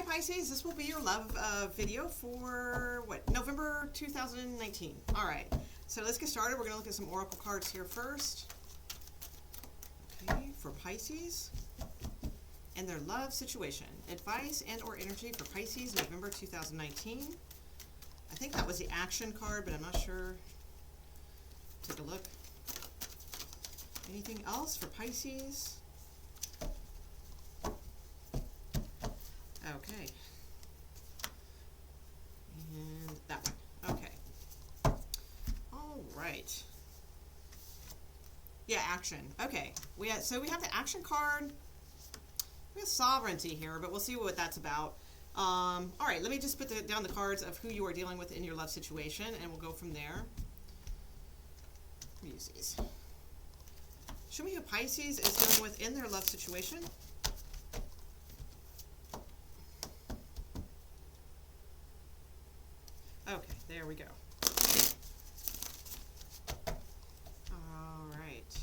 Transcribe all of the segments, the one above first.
Pisces, this will be your love video for, what, November 2019. All right, so let's get started. We're going to look at some oracle cards here first. Okay, for Pisces and their love situation. Advice and or energy for Pisces, November 2019. I think that was the action card, but I'm not sure. Take a look. Anything else for Pisces? Okay. And that one. Okay. All right. Yeah, action. Okay. So we have the action card. We have sovereignty here, but we'll see what that's about. All right, let me just put down the cards of who you are dealing with in your love situation, and we'll go from there. Let me use these. Show me who Pisces is dealing with in their love situation. Okay, there we go. All right.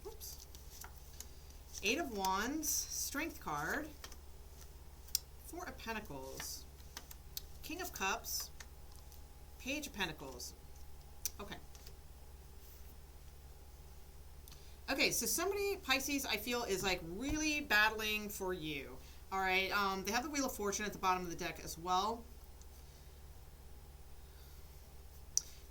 Oops. Eight of Wands, Strength card. Four of Pentacles. King of Cups. Page of Pentacles. Okay. Okay, so somebody, Pisces, I feel is like really battling for you. All right, they have the Wheel of Fortune at the bottom of the deck as well.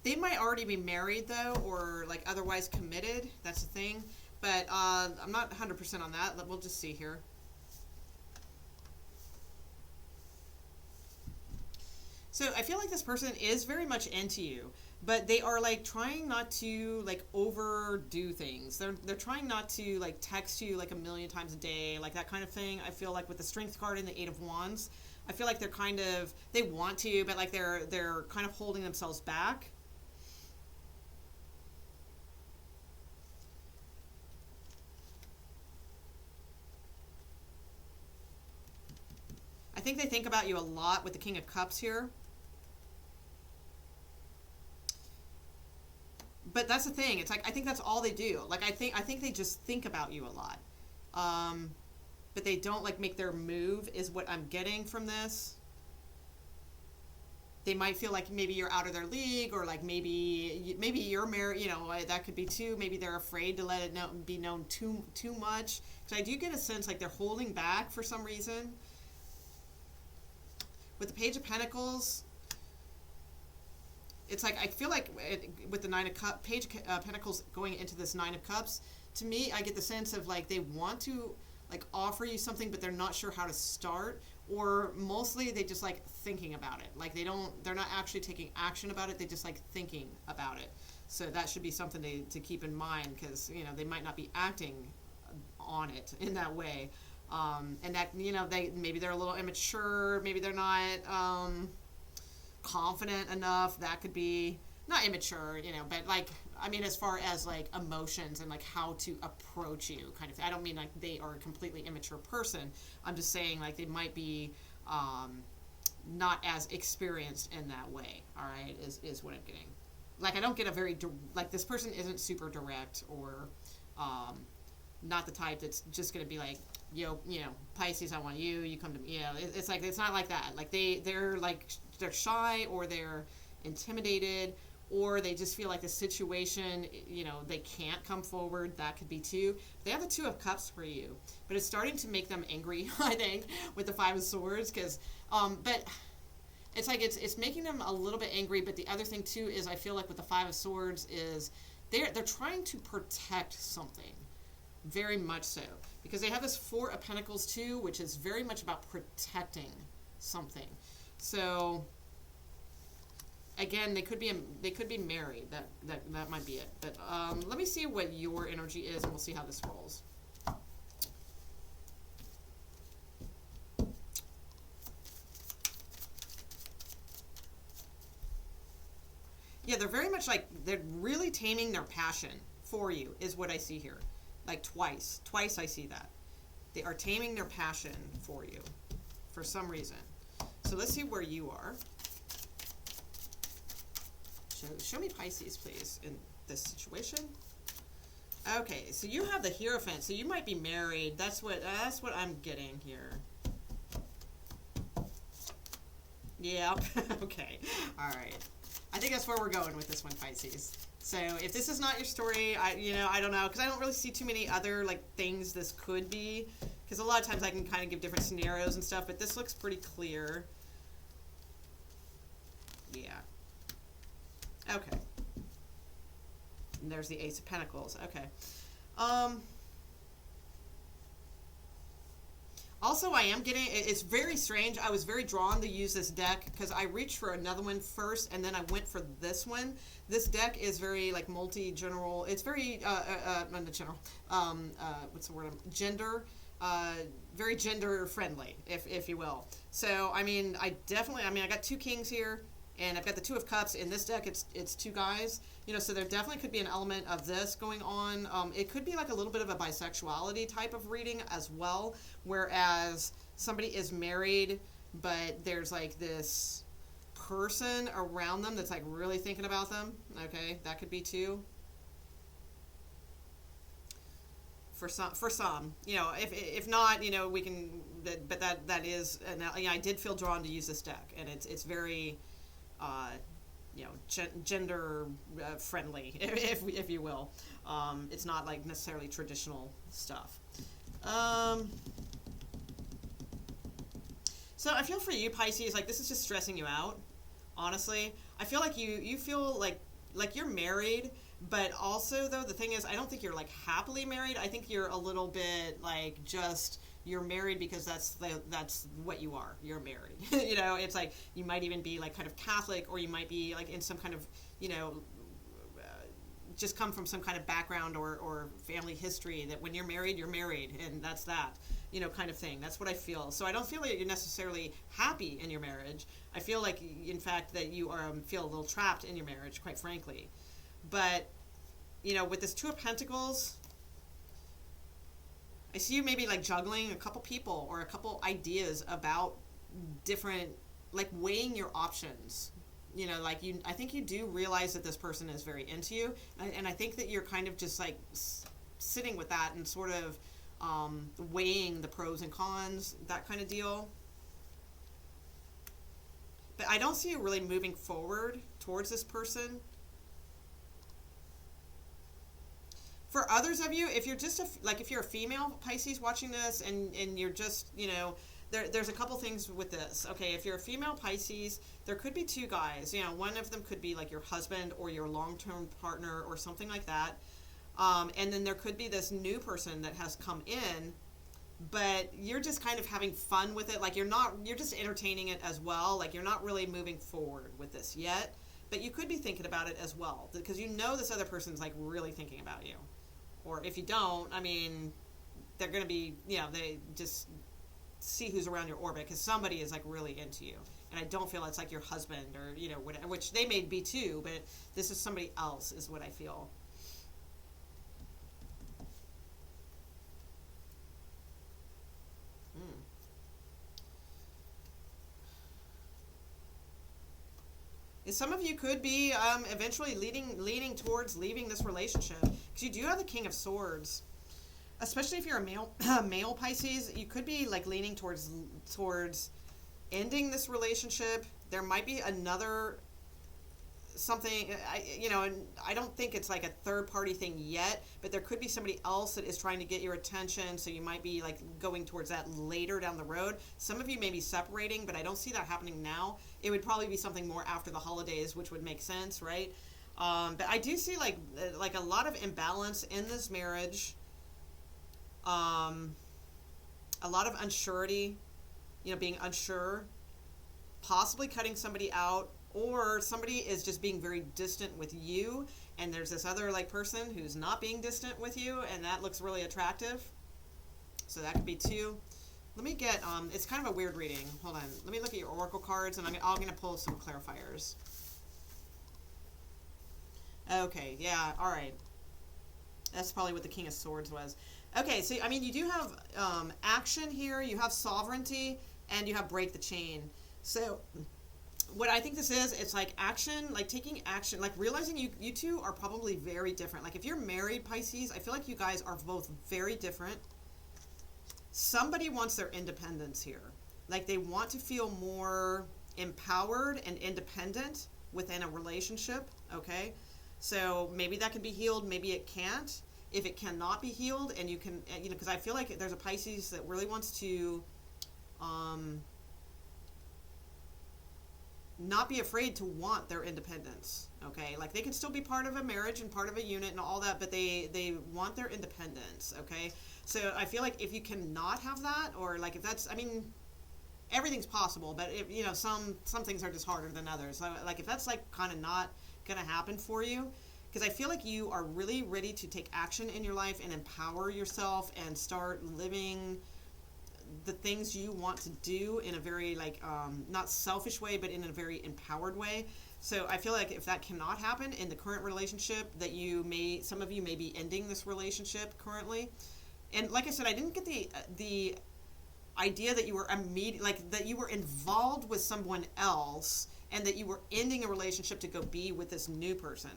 They might already be married though, or like otherwise committed. That's the thing. But I'm not 100% on that. We'll just see here. So I feel like this person is very much into you, but they are like trying not to like overdo things. They're trying not to like text you like a million times a day, like that kind of thing. I feel like with the Strength card and the Eight of Wands, I feel like they're kind of, they want to, but like they're kind of holding themselves back. I think they think about you a lot with the King of Cups here. But that's the thing. It's like, I think that's all they do. Like, I think they just think about you a lot. But they don't, like, make their move is what I'm getting from this. They might feel like maybe you're out of their league, or, like, maybe you're married, you know, that could be too. Maybe they're afraid to let it be known too much. So I do get a sense like they're holding back for some reason. With the Page of Pentacles, it's like, I feel like with the Page of Pentacles going into this Nine of Cups, to me, I get the sense of like they want to like offer you something, but they're not sure how to start, or mostly they just like thinking about it. Like they're not actually taking action about it. They just like thinking about it. So that should be something to keep in mind, because, you know, they might not be acting on it in that way. And that, you know, maybe they're a little immature, maybe they're not confident enough. That could be, not immature, you know, but like, I mean, as far as like emotions and like how to approach you kind of thing. I don't mean like they are a completely immature person. I'm just saying like they might be not as experienced in that way. All right, is what I'm getting. Like, I don't get a very like, this person isn't super direct, or not the type that's just going to be like, yo, you know, Pisces, I want you, you come to me. You know, it's like, it's not like that. Like they're shy, or they're intimidated, or they just feel like the situation, you know, they can't come forward. That could be too. They have the Two of Cups for you, but it's starting to make them angry, I think, with the Five of Swords, because, but it's like, it's making them a little bit angry. But the other thing too is, I feel like with the Five of Swords is they're trying to protect something, very much so, because they have this Four of Pentacles too, which is very much about protecting something. So again, they could be married. That might be it. But let me see what your energy is, and we'll see how this rolls. Yeah, they're very much like, they're really taming their passion for you, is what I see here. Like twice I see that. They are taming their passion for you for some reason. So let's see where you are. Show me Pisces, please, in this situation. Okay, so you have the Hierophant, so you might be married. That's what I'm getting here. Yeah. Okay. All right. I think that's where we're going with this one, Pisces. So if this is not your story, I don't know, because I don't really see too many other like things this could be. Because a lot of times I can kind of give different scenarios and stuff, but this looks pretty clear. Yeah. Okay. And there's the Ace of Pentacles. Okay. Also, I am getting, it's very strange. I was very drawn to use this deck because I reached for another one first and then I went for this one. This deck is very like multi-general. It's very, not general, what's the word? Gender, very gender friendly, if you will. So, I mean, I got two kings here. And I've got the Two of Cups. In this deck, it's two guys. So there definitely could be an element of this going on. It could be like a little bit of a bisexuality type of reading as well, whereas somebody is married, but there's like this person around them that's like really thinking about them. Okay, that could be too. For some, if not, we can. But that is, I did feel drawn to use this deck, and it's very. Gender friendly, if you will. It's not like necessarily traditional stuff. So I feel for you, Pisces, like this is just stressing you out. Honestly, I feel like you feel like you're married, but also though the thing is, I don't think you're like happily married. I think you're a little bit like just. You're married because that's what you are. You're married. It's like you might even be like kind of Catholic, or you might be like in some kind of, just come from some kind of background or family history that when you're married, and that's that, kind of thing. That's what I feel. So I don't feel like you're necessarily happy in your marriage. I feel like, in fact, that you feel a little trapped in your marriage, quite frankly. But, with this Two of Pentacles, I see you maybe like juggling a couple people or a couple ideas about different, like weighing your options. I think you do realize that this person is very into you, and I think that you're kind of just like sitting with that and sort of weighing the pros and cons, that kind of deal. But I don't see you really moving forward towards this person. For others of you, if you're just if you're a female Pisces watching this and you're just, there's a couple things with this. Okay, if you're a female Pisces, there could be two guys. One of them could be like your husband or your long-term partner or something like that. And then there could be this new person that has come in, but you're just kind of having fun with it. Like you're just entertaining it as well. Like you're not really moving forward with this yet, but you could be thinking about it as well because this other person's like really thinking about you. Or if you don't, I mean, they're going to be, they just see who's around your orbit because somebody is like really into you. And I don't feel it's like your husband or, whatever, which they may be too, but this is somebody else is what I feel. Some of you could be eventually leaning towards leaving this relationship because you do have the King of Swords. Especially if you're a male Pisces, you could be like leaning towards ending this relationship. There might be another something, and I don't think it's like a third party thing yet, but there could be somebody else that is trying to get your attention, so you might be like going towards that later down the road. Some of you may be separating, but I don't see that happening now. It would probably be something more after the holidays, which would make sense, right? But I do see like a lot of imbalance in this marriage. A lot of unsurety, being unsure, possibly cutting somebody out, or somebody is just being very distant with you, and there's this other like person who's not being distant with you, and that looks really attractive. So that could be two. Let me get, it's kind of a weird reading. Hold on. Let me look at your oracle cards, and I'm going to pull some clarifiers. Okay, yeah, all right. That's probably what the King of Swords was. Okay, so, I mean, you do have action here, you have sovereignty, and you have break the chain. So, what I think this is, it's like action, like taking action, like realizing you two are probably very different. Like if you're married, Pisces, I feel like you guys are both very different. Somebody wants their independence here. Like they want to feel more empowered and independent within a relationship, okay? So maybe that can be healed, maybe it can't. If it cannot be healed, and you can, because I feel like there's a Pisces that really wants to not be afraid to want their independence, okay? Like they can still be part of a marriage and part of a unit and all that, but they want their independence, okay? So I feel like if you cannot have that, or like if that's, I mean, everything's possible, but if, some things are just harder than others. So like if that's like kind of not gonna happen for you, because I feel like you are really ready to take action in your life and empower yourself and start living the things you want to do in a very like not selfish way, but in a very empowered way. So I feel like if that cannot happen in the current relationship, that some of you may be ending this relationship currently. And like I said, I didn't get the idea that you were that you were involved with someone else and that you were ending a relationship to go be with this new person.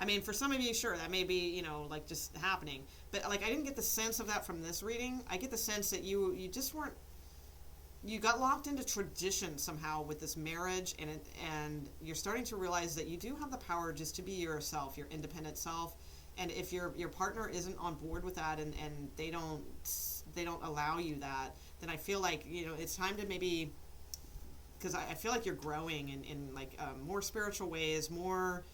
I mean, for some of you, sure, that may be, like just happening. But like, I didn't get the sense of that from this reading. I get the sense that you just weren't, you got locked into tradition somehow with this marriage, and you're starting to realize that you do have the power just to be yourself, your independent self. And if your partner isn't on board with that, and they don't allow you that, then I feel like, it's time to maybe, because I feel like you're growing in like more spiritual ways, more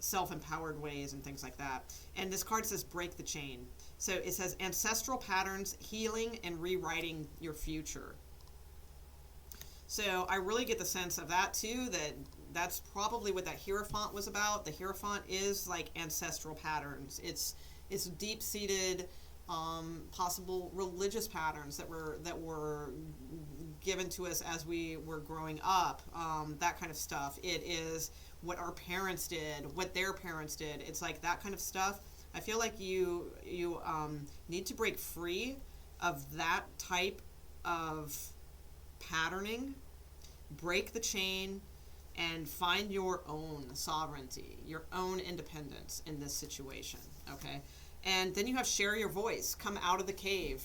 self-empowered ways and things like that. And this card says break the chain. So it says ancestral patterns, healing, and rewriting your future. So I really get the sense of that too, that's probably what that Hierophant was about. The Hierophant is like ancestral patterns. It's deep-seated possible religious patterns that were given to us as we were growing up, that kind of stuff. It is what our parents did, what their parents did. It's like that kind of stuff. I feel like you need to break free of that type of patterning, break the chain, and find your own sovereignty, your own independence in this situation, okay? And then you have share your voice, come out of the cave,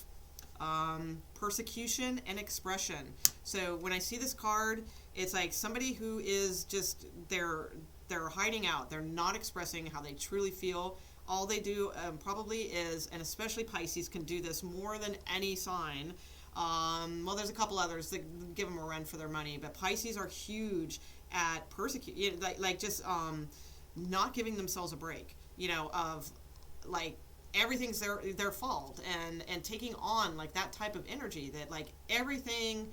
persecution and expression. So when I see this card, it's like somebody who is just, they're hiding out. They're not expressing how they truly feel. All they do probably is, and especially Pisces can do this more than any sign. Well, there's a couple others that give them a run for their money, but Pisces are huge at just not giving themselves a break, of like everything's their fault, and taking on like that type of energy that like everything,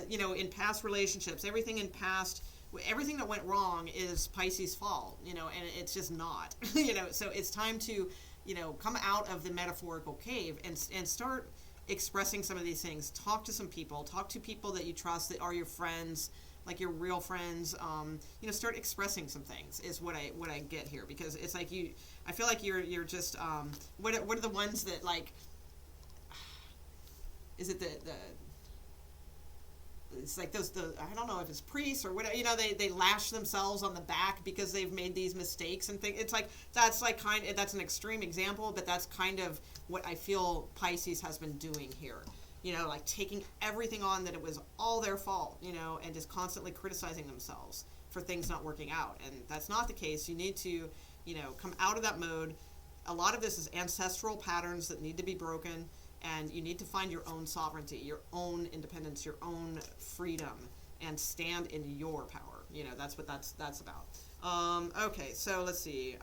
in past relationships, everything that went wrong is Pisces' fault, and it's just not, so it's time to, come out of the metaphorical cave and start expressing some of these things. Talk to people that you trust, that are your friends, like your real friends. Start expressing some things is what I get here, because it's like I feel like you're just what are the ones that like, is it the it's like I don't know if it's priests or whatever, they lash themselves on the back because they've made these mistakes and things. It's like that's an extreme example, but that's kind of what I feel Pisces has been doing here. Like taking everything on that it was all their fault, and just constantly criticizing themselves for things not working out. And that's not the case. You need to, come out of that mode. A lot of this is ancestral patterns that need to be broken, and you need to find your own sovereignty, your own independence, your own freedom, and stand in your power. That's what that's about. Okay, so let's see.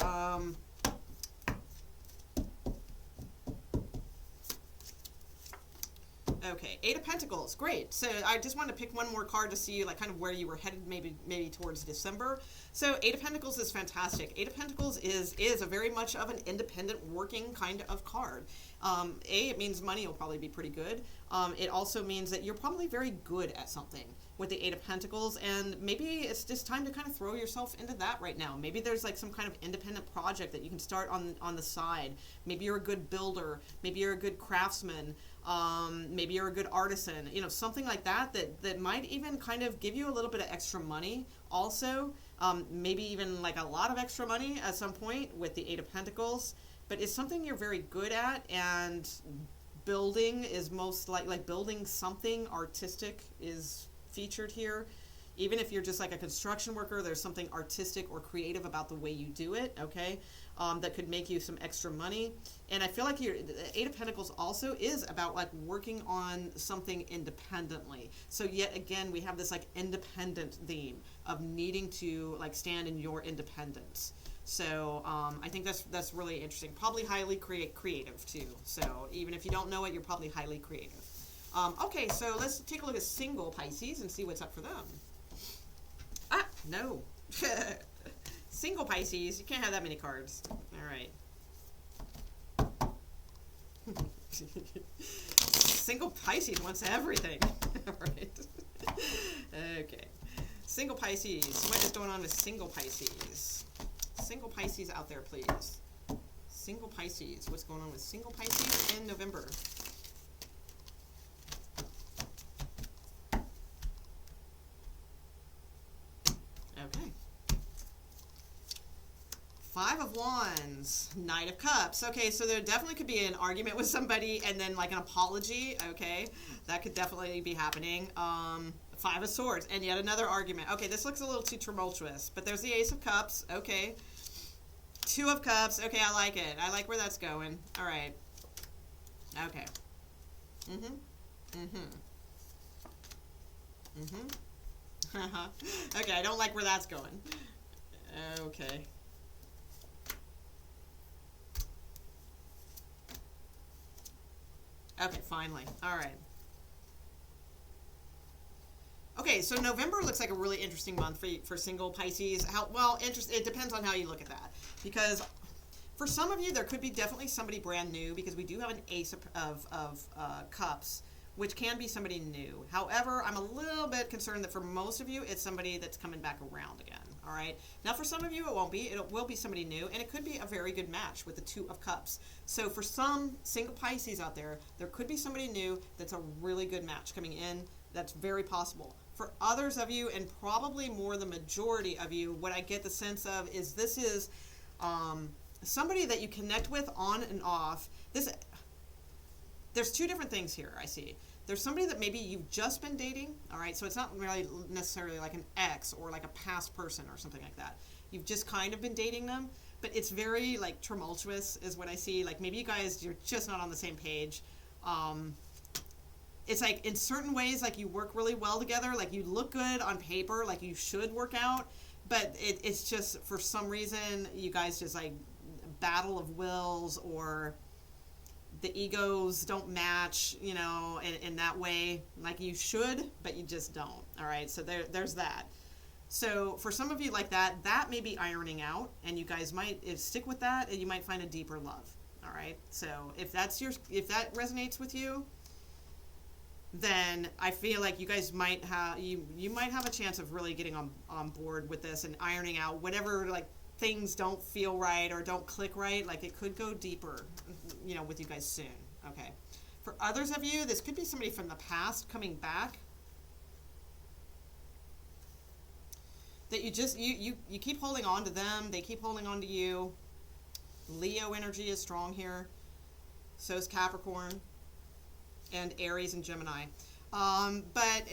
Okay, Eight of Pentacles, great. So I just wanted to pick one more card to see like kind of where you were headed, maybe towards December. So Eight of Pentacles is fantastic. Eight of Pentacles is a very much of an independent working kind of card. It means money will probably be pretty good. It also means that you're probably very good at something with the Eight of Pentacles, and maybe it's just time to kind of throw yourself into that right now. Maybe there's like some kind of independent project that you can start on the side. Maybe you're a good builder. Maybe you're a good craftsman. Maybe you're a good artisan, something like that might even kind of give you a little bit of extra money also. Maybe even like a lot of extra money at some point with the Eight of Pentacles. But it's something you're very good at, and building is most like building something artistic is featured here. Even if you're just like a construction worker, there's something artistic or creative about the way you do it, okay? That could make you some extra money. And I feel like the Eight of Pentacles also is about like working on something independently. So yet again, we have this like independent theme of needing to like stand in your independence. So I think that's really interesting. Probably highly creative too. So even if you don't know it, you're probably highly creative. Okay, so let's take a look at single Pisces and see what's up for them. Ah, no. Single Pisces, you can't have that many cards. All right. Single Pisces wants everything. All right. Okay. Single Pisces. What is going on with single Pisces? Single Pisces out there, please. Single Pisces. What's going on with single Pisces in November? Okay. Five of Wands, Knight of Cups. Okay, so there definitely could be an argument with somebody and then like an apology. Okay, that could definitely be happening. Five of Swords and yet another argument. Okay, this looks a little too tumultuous, but there's the Ace of Cups. Okay. Two of Cups. Okay, I like it. I like where that's going. All right. Okay. Okay, I don't like where that's going. Okay. Okay, finally. All right. Okay, so November looks like a really interesting month for single Pisces. It depends on how you look at that. Because for some of you, there could be definitely somebody brand new, because we do have an Ace of Cups, which can be somebody new. However, I'm a little bit concerned that for most of you, it's somebody that's coming back around again. All right. Now, for some of you, it won't be. It will be somebody new, and it could be a very good match with the Two of Cups. So for some single Pisces out there, there could be somebody new that's a really good match coming in. That's very possible. For others of you, and probably more the majority of you, what I get the sense of is this is somebody that you connect with on and off. There's two different things here I see. There's somebody that maybe you've just been dating, all right? So it's not really necessarily like an ex or like a past person or something like that. You've just kind of been dating them, but it's very like tumultuous is what I see. Like maybe you guys, you're just not on the same page. It's like in certain ways, like you work really well together, like you look good on paper, like you should work out, but it's just for some reason you guys just like battle of wills, or the egos don't match, in that way, like you should, but you just don't. All right, so there's that. So for some of you like that may be ironing out, and you guys might stick with that, and you might find a deeper love. All right, so if that resonates with you, then I feel like you guys might have you might have a chance of really getting on board with this and ironing out whatever like things don't feel right or don't click right. Like it could go deeper, with you guys soon. Okay. For others of you, this could be somebody from the past coming back. That you just you keep holding on to them, they keep holding on to you. Leo energy is strong here. So is Capricorn. And Aries and Gemini. But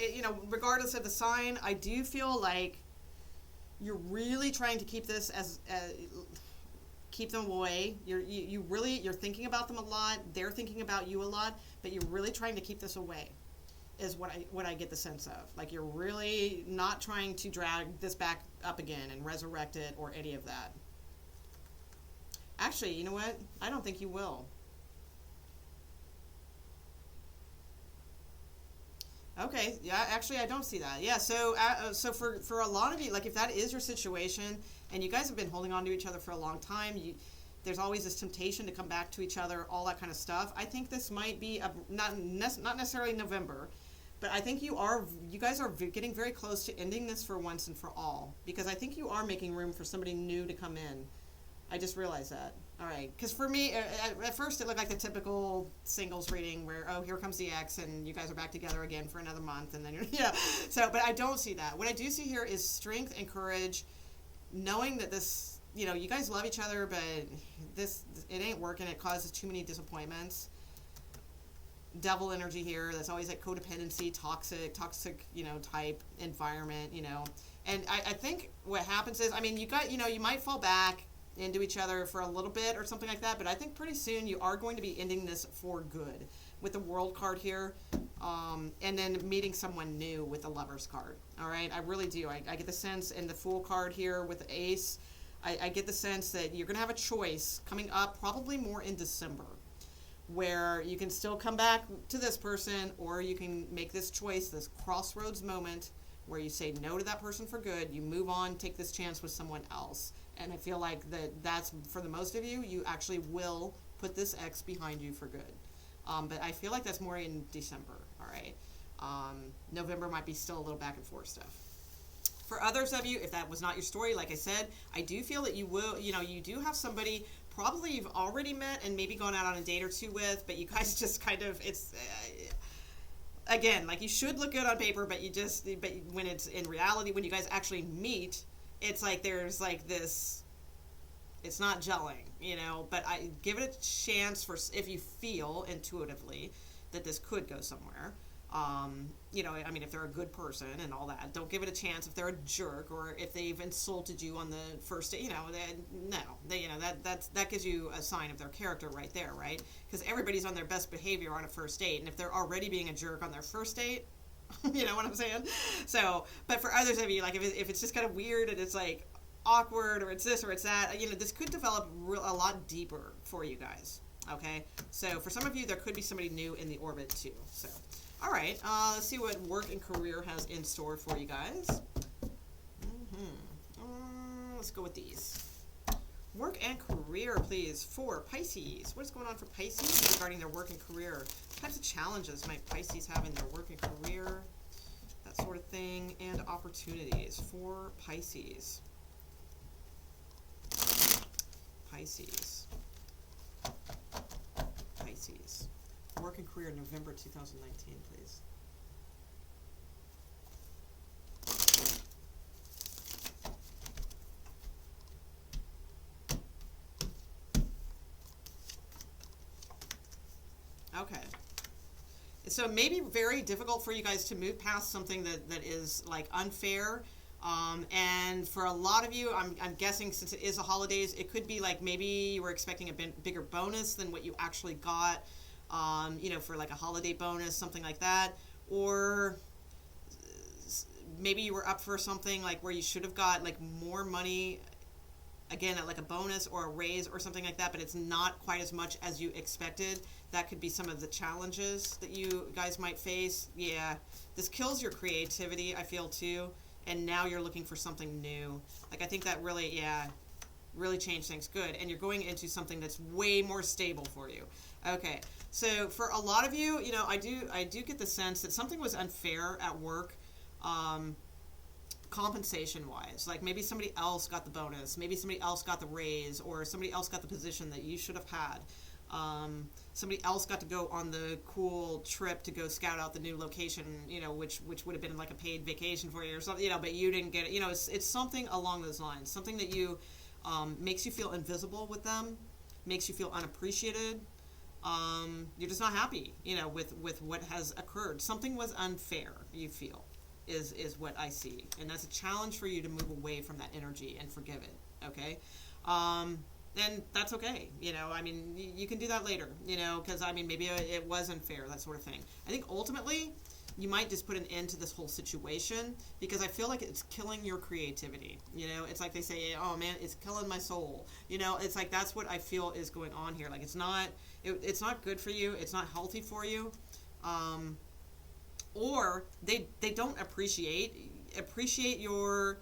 regardless of the sign, I do feel like you're really trying to keep this keep them away. You're thinking about them a lot. They're thinking about you a lot, but you're really trying to keep this away, is what I get the sense of. Like you're really not trying to drag this back up again and resurrect it or any of that. Actually, you know what? I don't think you will. Okay, yeah, actually I don't see that. Yeah, so for a lot of you, like if that is your situation and you guys have been holding on to each other for a long time, there's always this temptation to come back to each other, all that kind of stuff. I think this might be not necessarily November, but I think you guys are getting very close to ending this for once and for all, because I think you are making room for somebody new to come in. I just realized that. All right, because for me, at first it looked like the typical singles reading where, oh, here comes the ex, and you guys are back together again for another month, and then you're, yeah. So, but I don't see that. What I do see here is strength and courage, knowing that this, you guys love each other, but it ain't working. It causes too many disappointments. Devil energy here. That's always like codependency, toxic, type environment, And I think what happens is, you might fall back into each other for a little bit or something like that, but I think pretty soon you are going to be ending this for good with the World card here, and then meeting someone new with the Lovers card. All right, I really do. I get the sense in the Fool card here with the Ace, I get the sense that you're going to have a choice coming up, probably more in December, where you can still come back to this person, or you can make this choice, this crossroads moment, where you say no to that person for good, you move on, take this chance with someone else. And I feel like that's, for the most of you, you actually will put this ex behind you for good. But I feel like that's more in December, all right? November might be still a little back and forth stuff. For others of you, if that was not your story, like I said, I do feel that you will, you do have somebody probably you've already met and maybe gone out on a date or two with, but you guys just kind of, it's... again, like, you should look good on paper, but when it's in reality, when you guys actually meet, it's like there's like this, it's not gelling, but I give it a chance if you feel intuitively that this could go somewhere. If they're a good person and all that, don't give it a chance if they're a jerk or if they've insulted you on the first date, that gives you a sign of their character right there, right? Because everybody's on their best behavior on a first date, and if they're already being a jerk on their first date, you know what I'm saying? So, but for others of you, like if it's just kind of weird and it's like awkward or it's this or it's that, this could develop a lot deeper for you guys. Okay, so for some of you, there could be somebody new in the orbit too. So, all right, let's see what work and career has in store for you guys. Let's go with these. Work and career, please, for Pisces. What is going on for Pisces regarding their work and career? What types of challenges might Pisces have in their work and career? That sort of thing. And opportunities for Pisces. Pisces. Work and career, November 2019, please. Okay. So it may be very difficult for you guys to move past something that is like unfair. And for a lot of you, I'm guessing since it is the holidays, it could be like maybe you were expecting a bigger bonus than what you actually got, for like a holiday bonus, something like that. Or maybe you were up for something like where you should have got like more money, again, at like a bonus or a raise or something like that, but it's not quite as much as you expected. That could be some of the challenges that you guys might face. Yeah, this kills your creativity, I feel, too. And now you're looking for something new. Like, I think that really changed things. Good. And you're going into something that's way more stable for you. Okay. So for a lot of you, I do get the sense that something was unfair at work, compensation wise. Like maybe somebody else got the bonus, maybe somebody else got the raise, or somebody else got the position that you should have had. Somebody else got to go on the cool trip to go scout out the new location, which would have been like a paid vacation for you or something, but you didn't get it. It's something along those lines, something that you, makes you feel invisible with them, makes you feel unappreciated. You're just not happy, with what has occurred. Something was unfair, you feel, is what I see. And that's a challenge for you to move away from that energy and forgive it, okay? And that's okay, you can do that later, because, maybe it was unfair, that sort of thing. I think ultimately, you might just put an end to this whole situation, because I feel like it's killing your creativity, it's like they say, oh man, it's killing my soul, it's like that's what I feel is going on here. Like it's not good for you, it's not healthy for you, or they don't appreciate your,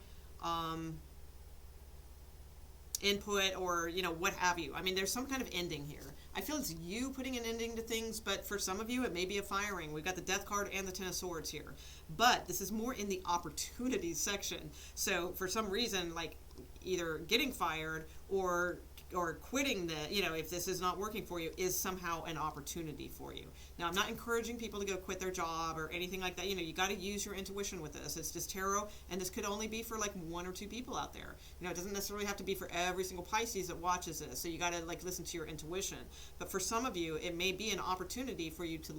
input or what have you. There's some kind of ending here. I feel it's you putting an ending to things, but for some of you it may be a firing. We've got the Death card and the Ten of Swords here, but this is more in the opportunities section. So for some reason, like either getting fired or or quitting the, if this is not working for you, is somehow an opportunity for you. Now, I'm not encouraging people to go quit their job or anything like that. You got to use your intuition with this. It's just tarot, and this could only be for like 1 or 2 people out there. It doesn't necessarily have to be for every single Pisces that watches this. So you got to like listen to your intuition. But for some of you, it may be an opportunity for you to,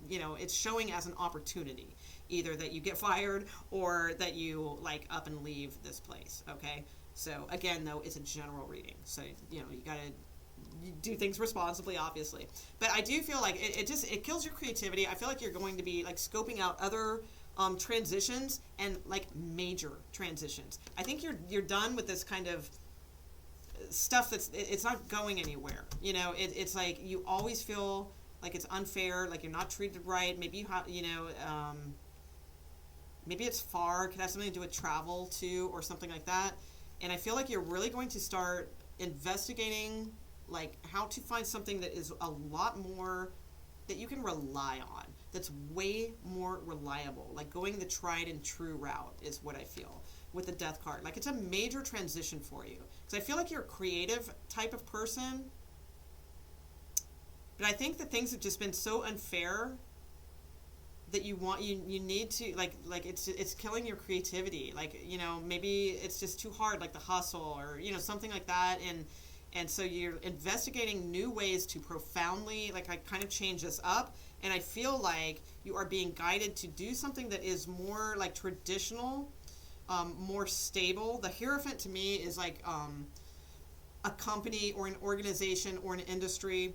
it's showing as an opportunity, either that you get fired or that you like up and leave this place. Okay. So again, though, it's a general reading. So, you got to do things responsibly, obviously. But I do feel like it kills your creativity. I feel like you're going to be like scoping out other transitions and like major transitions. I think you're done with this kind of stuff it's not going anywhere. It's like you always feel like it's unfair, like you're not treated right. Maybe you have, maybe it's far. It could have something to do with travel too, or something like that. And I feel like you're really going to start investigating like how to find something that is a lot more that you can rely on, that's way more reliable, like going the tried and true route is what I feel with the Death card. Like it's a major transition for you, because I feel like you're a creative type of person, but I think that things have just been so unfair that you need to like it's killing your creativity. Like, maybe it's just too hard, like the hustle or, something like that. And so you're investigating new ways to profoundly, like, I kind of change this up. And I feel like you are being guided to do something that is more like traditional, more stable. The Hierophant to me is like a company or an organization or an industry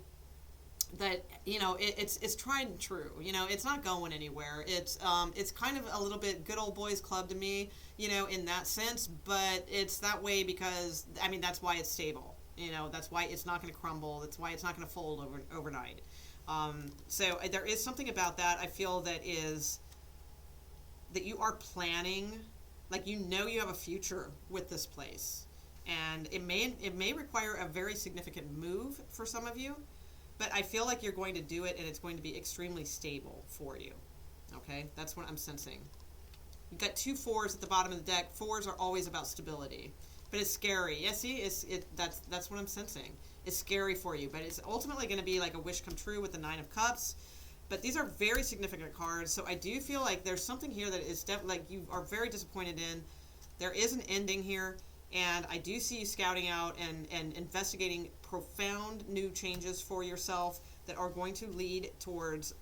that, it's tried and true. It's not going anywhere. It's kind of a little bit good old boys club to me, in that sense, but it's that way because, that's why it's stable. That's why it's not going to crumble. That's why it's not going to fold overnight. So there is something about that I feel that you are planning, like, you have a future with this place, and it may require a very significant move for some of you. But I feel like you're going to do it, and it's going to be extremely stable for you. Okay? That's what I'm sensing. You've got 2 4s at the bottom of the deck. 4s are always about stability. But it's scary. Yeah, see? That's what I'm sensing. It's scary for you. But it's ultimately going to be like a wish come true with the 9 of Cups. But these are very significant cards. So I do feel like there's something here that is definitely, like, you are very disappointed in. There is an ending here. And I do see you scouting out and investigating profound new changes for yourself that are going to lead towards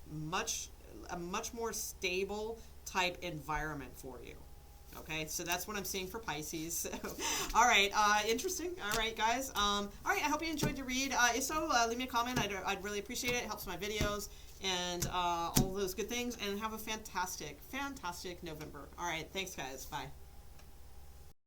a much more stable type environment for you. Okay, so that's what I'm seeing for Pisces. So, all right, interesting. All right, guys. All right, I hope you enjoyed the read. If so, leave me a comment. I'd really appreciate it. It helps my videos and all those good things. And have a fantastic, fantastic November. All right, thanks, guys. Bye.